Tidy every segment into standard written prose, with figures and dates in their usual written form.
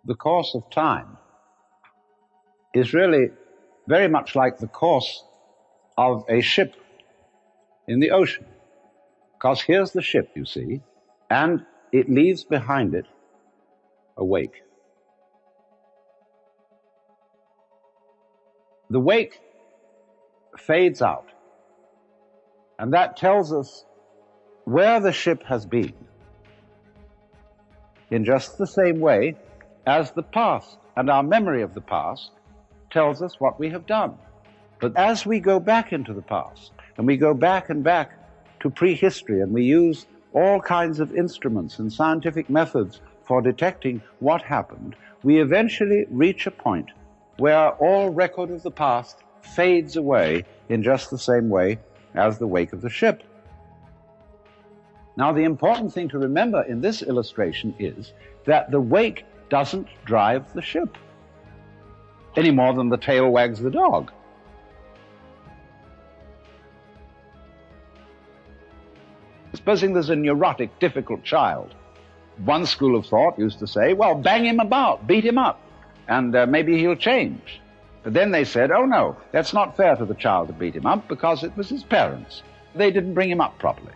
the course of time is really very much like the course of a ship in the ocean. Because here's the ship, you see, and it leaves behind it a wake. The wake fades out, and that tells us where the ship has been, in just the same way as the past and our memory of the past tells us what we have done. But as we go back into the past, and we go back and back to prehistory, and we use all kinds of instruments and scientific methods for detecting what happened, we eventually reach a point where all record of the past fades away in just the same way as the wake of the ship. Now, the important thing to remember in this illustration is that the wake doesn't drive the ship any more than the tail wags the dog. Supposing there's a neurotic, difficult child. One school of thought used to say, well, bang him about, beat him up, and maybe he'll change. But then they said, oh no, that's not fair to the child to beat him up because it was his parents. They didn't bring him up properly.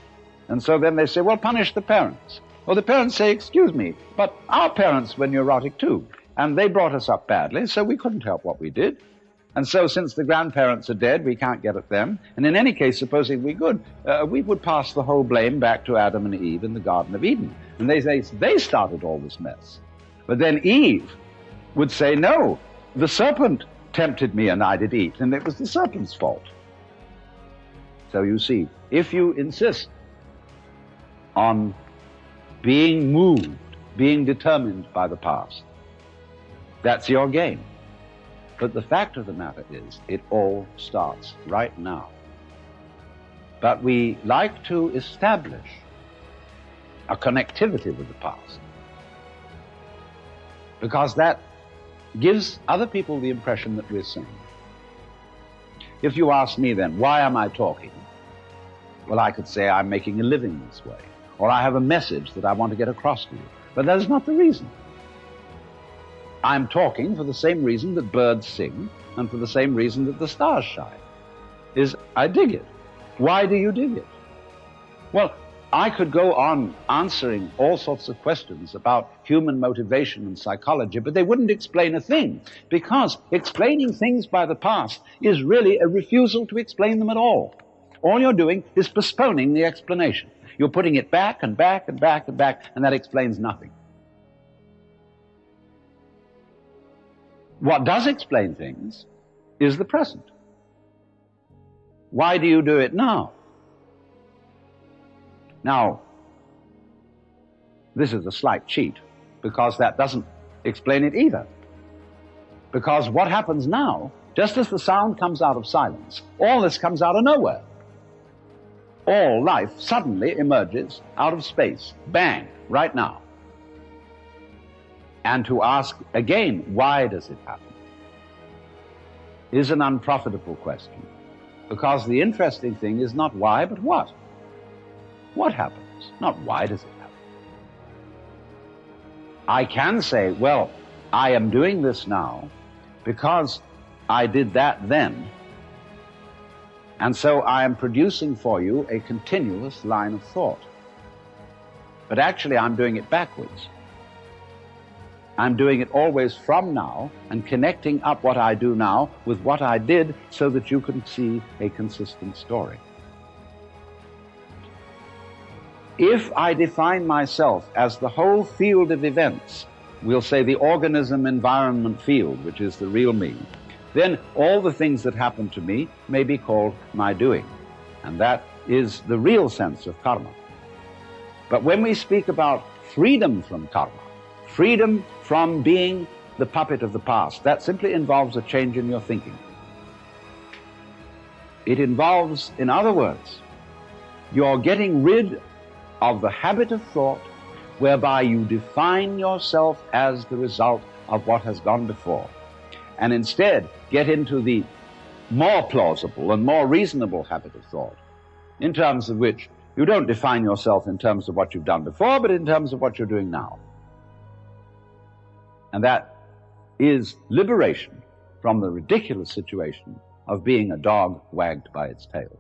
And so then they say, well, punish the parents. Well, the parents say, excuse me, but our parents were neurotic too, and they brought us up badly, so we couldn't help what we did. And so since the grandparents are dead, we can't get at them. And in any case, supposing we could, we would pass the whole blame back to Adam and Eve in the Garden of Eden. And they say they started all this mess. But then Eve would say, no, the serpent tempted me and I did eat, and it was the serpent's fault. So you see, if you insist on being moved, being determined by the past, that's your game. But the fact of the matter is, it all starts right now. But we like to establish a connectivity with the past, because that gives other people the impression that we're sane. If you ask me then, why am I talking? Well, I could say I'm making a living this way, or I have a message that I want to get across to you. But that is not the reason. I'm talking for the same reason that birds sing, and for the same reason that the stars shine, is I dig it. Why do you dig it? Well, I could go on answering all sorts of questions about human motivation and psychology, but they wouldn't explain a thing, because explaining things by the past is really a refusal to explain them at all. All you're doing is postponing the explanation. You're putting it back and back and back and back, and that explains nothing. What does explain things is the present. Why do you do it now? Now, this is a slight cheat, because that doesn't explain it either. Because what happens now, just as the sound comes out of silence, all this comes out of nowhere. All life suddenly emerges out of space, bang, right now. And to ask again, why does it happen, is an unprofitable question. Because the interesting thing is not why, but what. What happens? Not why does it happen. I can say, well, I am doing this now because I did that then, and so I am producing for you a continuous line of thought. But actually I'm doing it backwards. I'm doing it always from now and connecting up what I do now with what I did so that you can see a consistent story. If I define myself as the whole field of events, we'll say the organism-environment field, which is the real me, then all the things that happen to me may be called my doing. And that is the real sense of karma. But when we speak about freedom from karma, freedom from being the puppet of the past, that simply involves a change in your thinking. It involves, in other words, you're getting rid of the habit of thought whereby you define yourself as the result of what has gone before, and instead get into the more plausible and more reasonable habit of thought, in terms of which you don't define yourself in terms of what you've done before, but in terms of what you're doing now. And that is liberation from the ridiculous situation of being a dog wagged by its tail.